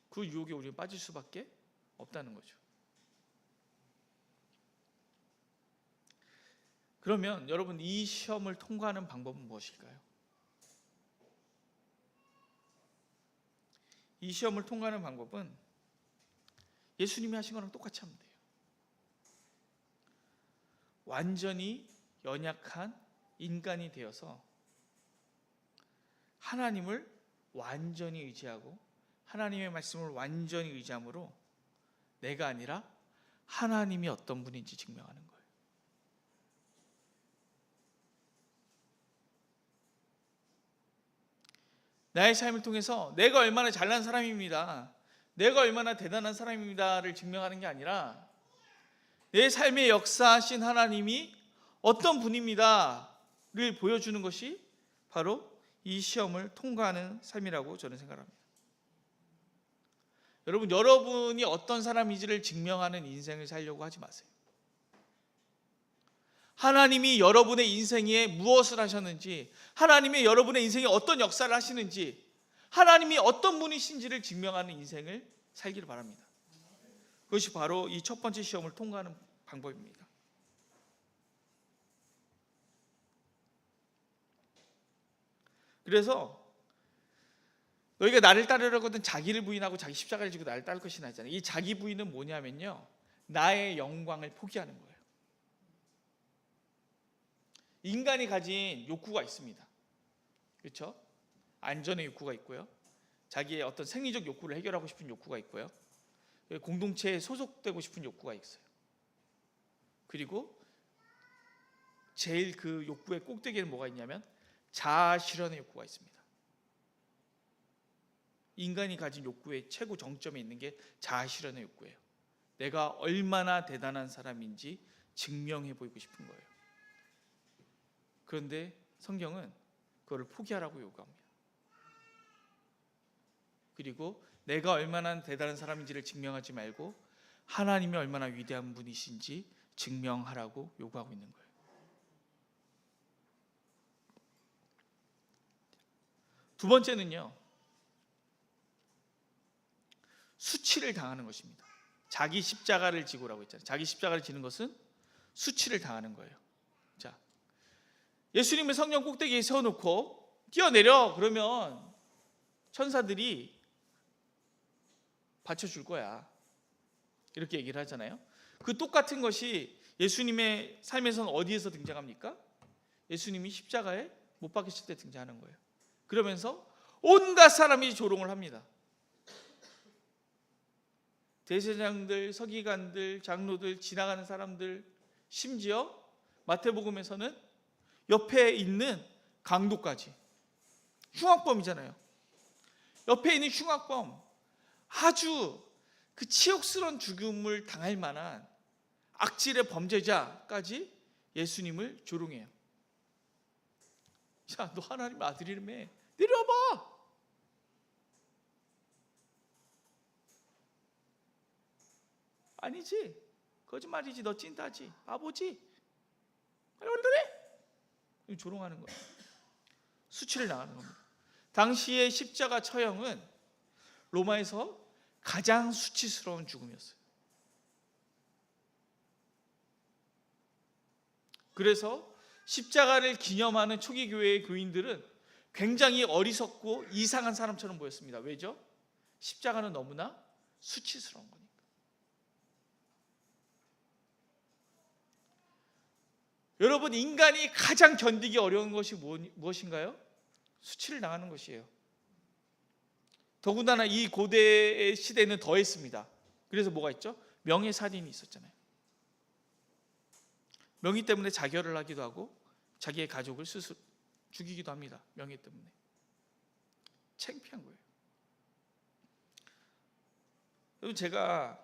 그 유혹에 우리는 빠질 수밖에 없다는 거죠. 그러면 여러분, 이 시험을 통과하는 방법은 무엇일까요? 이 시험을 통과하는 방법은 예수님이 하신 거랑 똑같이 하면 돼요. 완전히 연약한 인간이 되어서 하나님을 완전히 의지하고 하나님의 말씀을 완전히 의지함으로 내가 아니라 하나님이 어떤 분인지 증명하는 거예요. 나의 삶을 통해서 내가 얼마나 잘난 사람입니다, 내가 얼마나 대단한 사람입니다를 증명하는 게 아니라 내 삶에 역사하신 하나님이 어떤 분입니다를 보여주는 것이 바로 이 시험을 통과하는 삶이라고 저는 생각합니다. 여러분이 어떤 사람인지를 증명하는 인생을 살려고 하지 마세요. 하나님이 여러분의 인생에 무엇을 하셨는지, 하나님이 여러분의 인생에 어떤 역사를 하시는지, 하나님이 어떤 분이신지를 증명하는 인생을 살기를 바랍니다. 그것이 바로 이 첫 번째 시험을 통과하는 방법입니다. 그래서 너희가 나를 따르려거든 자기를 부인하고 자기 십자가를 지고 나를 따를 것이나 했잖아요. 이 자기 부인은 뭐냐면요, 나의 영광을 포기하는 거예요. 인간이 가진 욕구가 있습니다. 그렇죠? 안전의 욕구가 있고요, 자기의 어떤 생리적 욕구를 해결하고 싶은 욕구가 있고요, 공동체에 소속되고 싶은 욕구가 있어요. 그리고 제일 그 욕구의 꼭대기에는 뭐가 있냐면 자아 실현의 욕구가 있습니다. 인간이 가진 욕구의 최고 정점에 있는 게 자아 실현의 욕구예요. 내가 얼마나 대단한 사람인지 증명해 보이고 싶은 거예요. 그런데 성경은 그거를 포기하라고 요구합니다. 그리고 내가 얼마나 대단한 사람인지를 증명하지 말고 하나님이 얼마나 위대한 분이신지 증명하라고 요구하고 있는 거예요. 두 번째는요, 수치를 당하는 것입니다. 자기 십자가를 지고라고 했잖아요. 자기 십자가를 지는 것은 수치를 당하는 거예요. 자, 예수님을 성령 꼭대기에 세워놓고 뛰어내려 그러면 천사들이 받쳐줄 거야, 이렇게 얘기를 하잖아요. 그 똑같은 것이 예수님의 삶에서는 어디에서 등장합니까? 예수님이 십자가에 못 박히실 때 등장하는 거예요. 그러면서 온갖 사람이 조롱을 합니다. 대제사장들, 서기관들, 장로들, 지나가는 사람들, 심지어 마태복음에서는 옆에 있는 강도까지, 흉악범이잖아요. 옆에 있는 흉악범, 아주 그 치욕스러운 죽음을 당할 만한 악질의 범죄자까지 예수님을 조롱해요. 야, 너 하나님 아들이라며 내려와봐. 아니지, 거짓말이지, 너 찐따지, 바보지, 빨리 그래. 조롱하는 거예요. 수치를 당하는 겁니다. 당시의 십자가 처형은 로마에서 가장 수치스러운 죽음이었어요. 그래서 십자가를 기념하는 초기 교회의 교인들은 굉장히 어리석고 이상한 사람처럼 보였습니다. 왜죠? 십자가는 너무나 수치스러운 거니까. 여러분, 인간이 가장 견디기 어려운 것이 무엇인가요? 수치를 당하는 것이에요. 더군다나 이 고대의 시대는 더했습니다. 그래서 뭐가 있죠? 명예살인이 있었잖아요. 명예 때문에 자결을 하기도 하고 자기의 가족을 스스로 죽이기도 합니다. 명예 때문에. 창피한 거예요. 여러분, 제가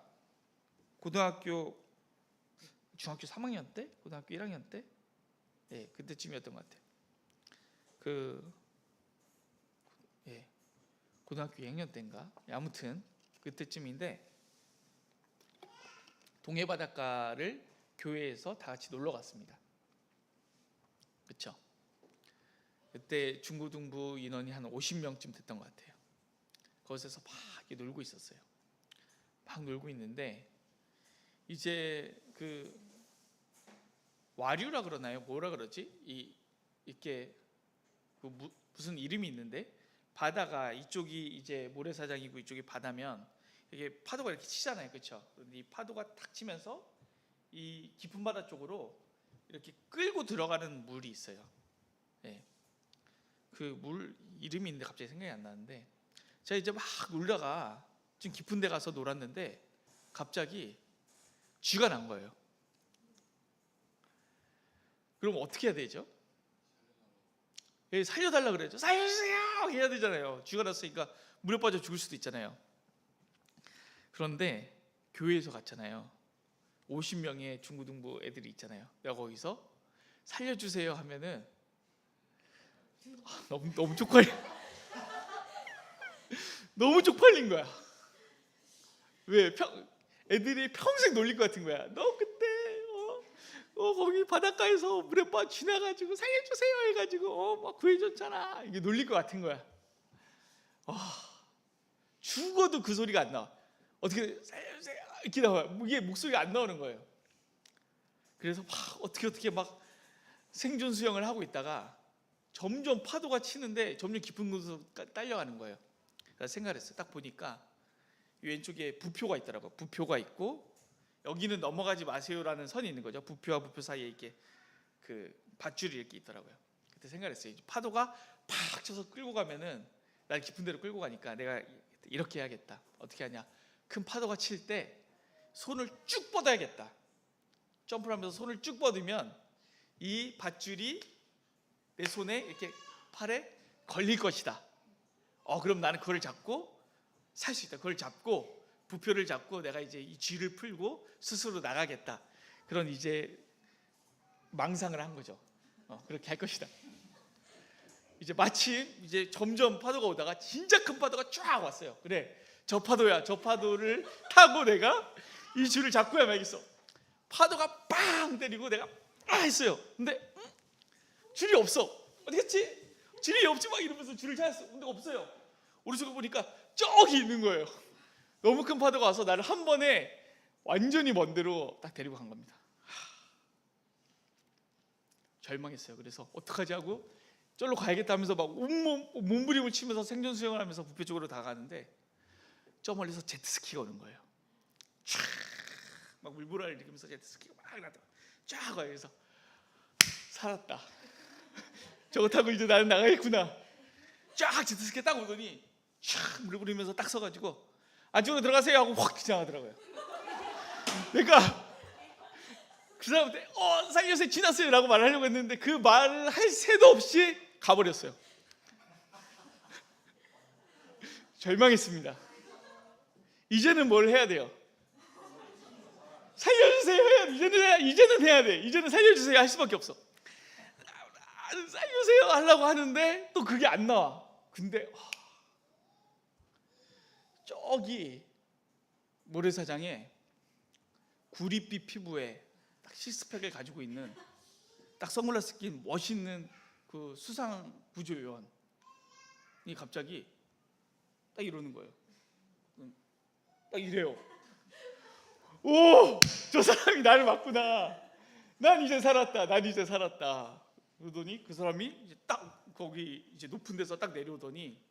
중학교 3학년 때, 고등학교 1학년 때, 그때쯤이었던 것 같아요. 고등학교 2학년 때인가? 아무튼 그때쯤인데 동해 바닷가를 교회에서 다 같이 놀러 갔습니다. 그렇죠? 그때 중고등부 인원이 한 50명쯤 됐던 것 같아요. 거기서 막 이렇게 놀고 있었어요. 막 놀고 있는데 이제 와류라 그러나요? 뭐라 그러지? 이렇게 무슨 이름이 있는데 바다가 이쪽이 이제 모래사장이고 이쪽이 바다면 이게 파도가 이렇게 치잖아요, 그렇죠? 이 파도가 탁 치면서 이 깊은 바다 쪽으로 이렇게 끌고 들어가는 물이 있어요. 그 물 이름이 있는데 갑자기 생각이 안 나는데 제가 이제 막 놀다가 좀 깊은 데 가서 놀았는데 갑자기 쥐가 난 거예요. 그럼 어떻게 해야 되죠? 살려달라 그래야죠. 살려주세요 해야 되잖아요. 쥐가 났으니까 물에 빠져 죽을 수도 있잖아요. 그런데 교회에서 갔잖아요. 50명의 중고등부 애들이 있잖아요. 내가 거기서 살려주세요 하면은 너무 쪽팔려. 너무 쪽팔린 거야. 왜? 애들이 평생 놀릴 것 같은 거야. 너 그때 거기 바닷가에서 물에 빠져 지나가지고 살려주세요 해가지고 막 구해줬잖아. 이게 놀릴 것 같은 거야. 죽어도 그 소리가 안 나와. 어떻게 살려주세요 이렇게 나와요. 이게 목소리가 안 나오는 거예요. 그래서 막 어떻게 막 생존 수영을 하고 있다가 점점 파도가 치는데 점점 깊은 곳으로 딸려가는 거예요. 그래서 생각을 했어요. 딱 보니까 왼쪽에 부표가 있더라고요. 부표가 있고 여기는 넘어가지 마세요라는 선이 있는 거죠. 부표와 부표 사이에 이렇게 그 밧줄이 이렇게 있더라고요. 그때 생각을 했어요. 파도가 팍 쳐서 끌고 가면은 날 깊은 데로 끌고 가니까 내가 이렇게 해야겠다. 어떻게 하냐? 큰 파도가 칠 때 손을 쭉 뻗어야겠다. 점프를 하면서 손을 쭉 뻗으면 이 밧줄이 내 손에 이렇게 팔에 걸릴 것이다. 그럼 나는 그걸 잡고 살 수 있다. 그걸 잡고 부표를 잡고 내가 이제 이 쥐를 풀고 스스로 나가겠다. 그런 이제 망상을 한 거죠. 그렇게 할 것이다. 이제 마침 이제 점점 파도가 오다가 진짜 큰 파도가 쫙 왔어요. 그래, 저 파도야. 저 파도를 타고 내가 이 줄을 잡고야 말겠어. 파도가 빵 때리고 내가 했어요. 근데 줄이 없어. 어디 갔지? 줄이 없지 막 이러면서 줄을 찾았어. 근데 없어요. 오른쪽에 보니까 저기 있는 거예요. 너무 큰 파도가 와서 나를 한 번에 완전히 먼 데로 딱 데리고 간 겁니다. 절망했어요. 그래서 어떡하지 하고 쫄로 가야겠다 하면서 막 몸부림을 치면서 생존 수영을 하면서 부표 쪽으로 다가가는데 저 멀리서 제트스키가 오는 거예요. 막 물보라를 일으키면서 제트스키가 막 나더라. 쫙 와요. 그래서 살았다. 저거 타고 이제 나는 나가겠구나. 쫙 제트스키 딱 오더니 쫙 물부리면서 딱 서가지고 안쪽으로 들어가세요 하고 확 지나가더라고요. 내가 그 사람한테 살려주세요 지났어요 라고 말하려고 했는데 그 말을 할 새도 없이 가버렸어요. 절망했습니다. 이제는 뭘 해야 돼요? 살려주세요 이제는 해야 돼. 이제는 살려주세요 할 수밖에 없어. 살려주세요 하려고 하는데 또 그게 안 나와. 근데 저기 모래사장에 구릿빛 피부에 딱 식스팩을 가지고 있는 딱 선글라스 낀 멋있는 그 수상 구조요원이 갑자기 딱 이러는 거예요. 딱 이래요. 오, 저 사람이 나를 봤구나. 난 이제 살았다. 난 이제 살았다. 그러더니 그 사람이 이제 딱 거기 이제 높은 데서 딱 내려오더니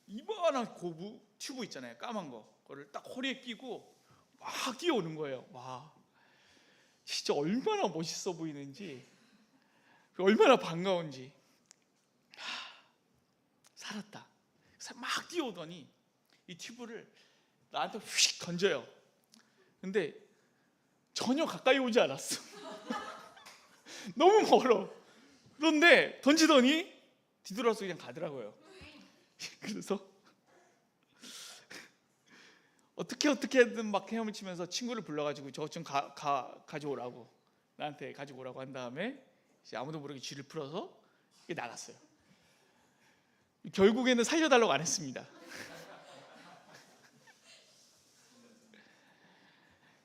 이만한 고무 튜브 있잖아요. 까만 거. 그거를 딱 허리에 끼고 막 뛰어오는 거예요. 와, 진짜 얼마나 멋있어 보이는지, 얼마나 반가운지. 살았다. 막 뛰어오더니 이 튜브를 나한테 휙 던져요. 근데 전혀 가까이 오지 않았어. 너무 멀어. 그런데 던지더니 뒤돌아서 그냥 가더라고요. 그래서 어떻게든 막 헤엄을 치면서 친구를 불러가지고 저것 좀 가져오라고, 나한테 가지고 오라고 한 다음에 이제 아무도 모르게 쥐를 풀어서 나갔어요. 결국에는 살려달라고 안 했습니다.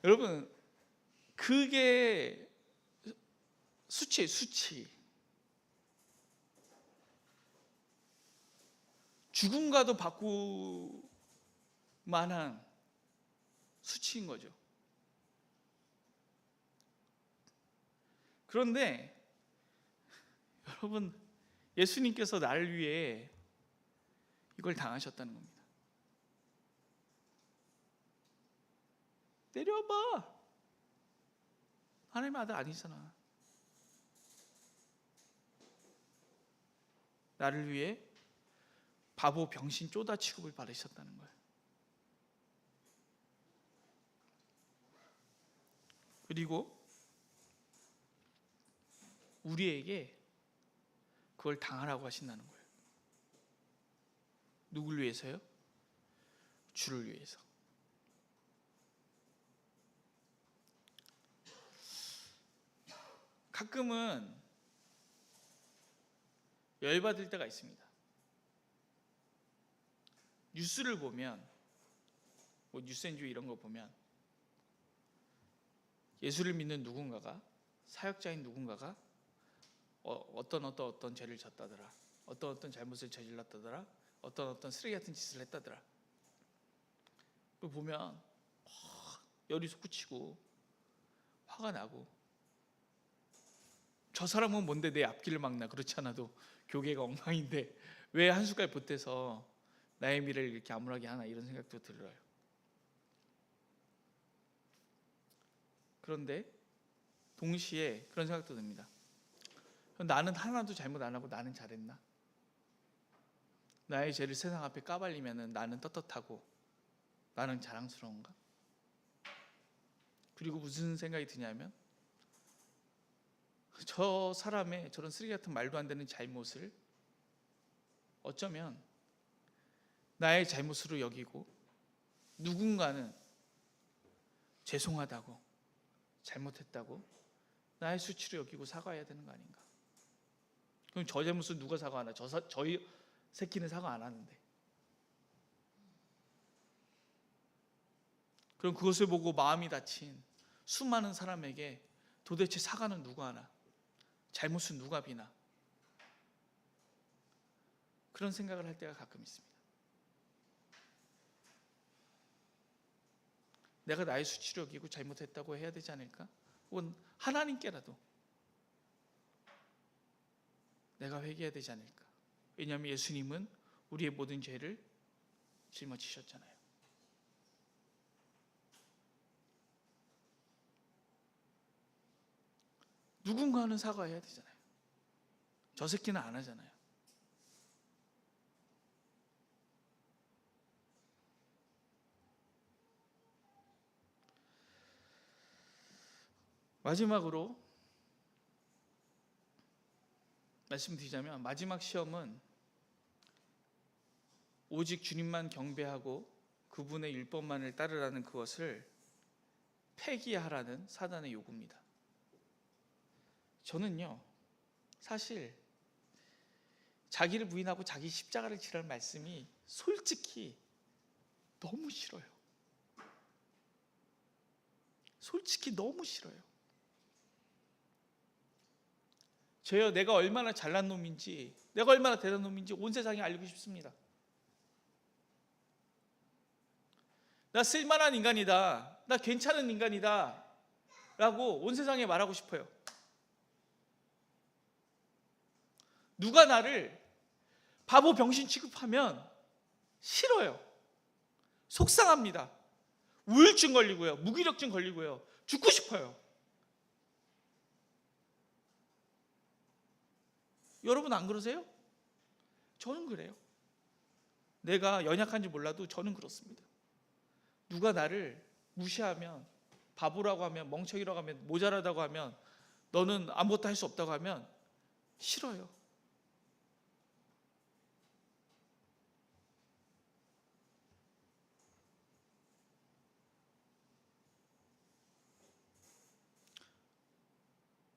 여러분, 그게 수치예요. 수치. 죽음과도 바꿀 만한 수치인 거죠. 그런데 여러분, 예수님께서 나를 위해 이걸 당하셨다는 겁니다. 내려봐. 하나님의 아들 아니잖아. 나를 위해 바보, 병신, 쪼다 취급을 받으셨다는 거예요. 그리고 우리에게 그걸 당하라고 하신다는 거예요. 누굴 위해서요? 주를 위해서. 가끔은 열받을 때가 있습니다. 뉴스를 보면, 뭐 뉴스엔조 이런 거 보면 예수를 믿는 누군가가, 사역자인 누군가가 어떤 죄를 졌다더라, 어떤 잘못을 저질렀다더라, 어떤 쓰레기 같은 짓을 했다더라. 그걸 보면 열이 솟구치고 화가 나고, 저 사람은 뭔데 내 앞길을 막나. 그렇지 않아도 교계가 엉망인데 왜 한 숟갈 보태서 나의 미래를 이렇게 암울하게 하나, 이런 생각도 들어요. 그런데 동시에 그런 생각도 듭니다. 나는 하나도 잘못 안 하고 나는 잘했나? 나의 죄를 세상 앞에 까발리면 나는 떳떳하고 나는 자랑스러운가? 그리고 무슨 생각이 드냐면, 저 사람의 저런 쓰레기 같은 말도 안 되는 잘못을 어쩌면 나의 잘못으로 여기고, 누군가는 죄송하다고, 잘못했다고 나의 수치로 여기고 사과해야 되는 거 아닌가? 그럼 저 잘못은 누가 사과하나? 저희 새끼는 사과 안 하는데. 그럼 그것을 보고 마음이 다친 수많은 사람에게 도대체 사과는 누가 하나? 잘못은 누가 비나? 그런 생각을 할 때가 가끔 있습니다. 내가 나의 수치로 여기고 잘못했다고 해야 되지 않을까? 혹은 하나님께라도 내가 회개해야 되지 않을까? 왜냐하면 예수님은 우리의 모든 죄를 짊어지셨잖아요. 누군가는 사과해야 되잖아요. 저 새끼는 안 하잖아요. 마지막으로 말씀드리자면, 마지막 시험은 오직 주님만 경배하고 그분의 율법만을 따르라는 그것을 폐기하라는 사단의 요구입니다. 저는요, 사실 자기를 부인하고 자기 십자가를 지라는 말씀이 솔직히 너무 싫어요. 솔직히 너무 싫어요. 저요, 내가 얼마나 잘난 놈인지, 내가 얼마나 대단한 놈인지 온 세상에 알리고 싶습니다. 나 쓸만한 인간이다, 나 괜찮은 인간이다 라고 온 세상에 말하고 싶어요. 누가 나를 바보 병신 취급하면 싫어요. 속상합니다. 우울증 걸리고요, 무기력증 걸리고요, 죽고 싶어요. 여러분 안 그러세요? 저는 그래요. 내가 연약한지 몰라도 저는 그렇습니다. 누가 나를 무시하면, 바보라고 하면, 멍청이라고 하면, 모자라다고 하면, 너는 아무것도 할 수 없다고 하면 싫어요.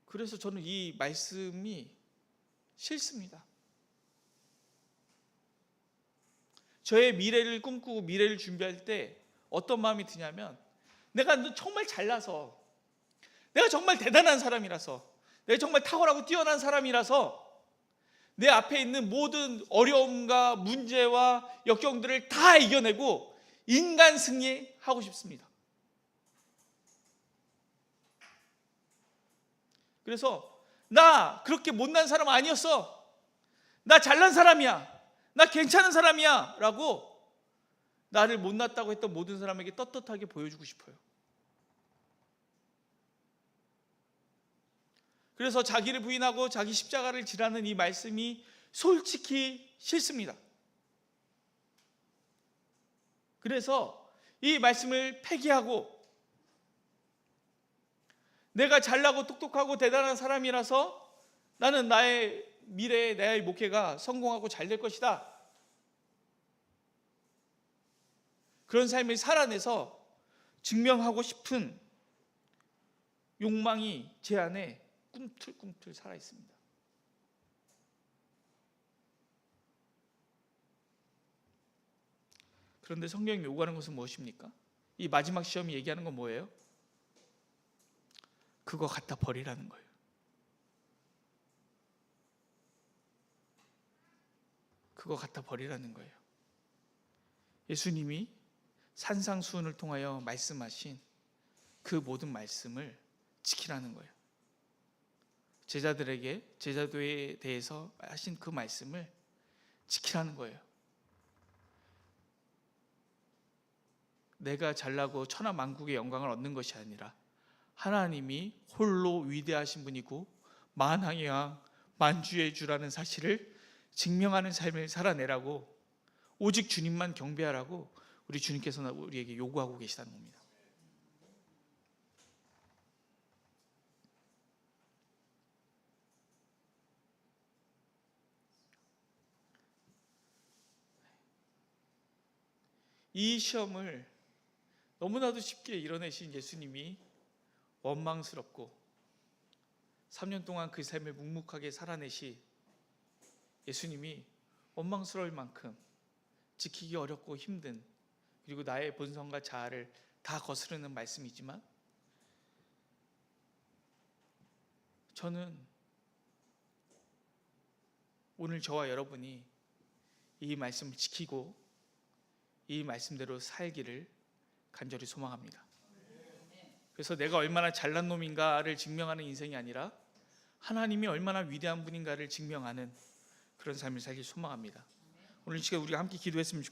그래서 저는 이 말씀이 싫습니다. 저의 미래를 꿈꾸고 미래를 준비할 때 어떤 마음이 드냐면, 내가 정말 잘나서, 내가 정말 대단한 사람이라서, 내가 정말 탁월하고 뛰어난 사람이라서 내 앞에 있는 모든 어려움과 문제와 역경들을 다 이겨내고 인간 승리하고 싶습니다. 그래서 나 그렇게 못난 사람 아니었어, 나 잘난 사람이야, 나 괜찮은 사람이야 라고 나를 못났다고 했던 모든 사람에게 떳떳하게 보여주고 싶어요. 그래서 자기를 부인하고 자기 십자가를 지라는 이 말씀이 솔직히 싫습니다. 그래서 이 말씀을 폐기하고, 내가 잘나고 똑똑하고 대단한 사람이라서 나는 나의 미래에 나의 목회가 성공하고 잘 될 것이다, 그런 삶을 살아내서 증명하고 싶은 욕망이 제 안에 꿈틀꿈틀 살아 있습니다. 그런데 성경이 요구하는 것은 무엇입니까? 이 마지막 시험이 얘기하는 건 뭐예요? 그거 갖다 버리라는 거예요. 그거 갖다 버리라는 거예요. 예수님이 산상수훈을 통하여 말씀하신 그 모든 말씀을 지키라는 거예요. 제자들에게, 제자도에 대해서 하신 그 말씀을 지키라는 거예요. 내가 잘나고 천하만국의 영광을 얻는 것이 아니라 하나님이 홀로 위대하신 분이고 만왕의 왕, 만주의 주라는 사실을 증명하는 삶을 살아내라고, 오직 주님만 경배하라고 우리 주님께서는 우리에게 요구하고 계시다는 겁니다. 이 시험을 너무나도 쉽게 이뤄내신 예수님이 원망스럽고 3년 동안 그 삶을 묵묵하게 살아내시 예수님이 원망스러울 만큼 지키기 어렵고 힘든, 그리고 나의 본성과 자아를 다 거스르는 말씀이지만, 저는 오늘 저와 여러분이 이 말씀을 지키고 이 말씀대로 살기를 간절히 소망합니다. 그래서 내가 얼마나 잘난 놈인가를 증명하는 인생이 아니라 하나님이 얼마나 위대한 분인가를 증명하는 그런 삶을 살길 소망합니다. 오늘 시간 우리가 함께 기도했으면 좋겠습니다.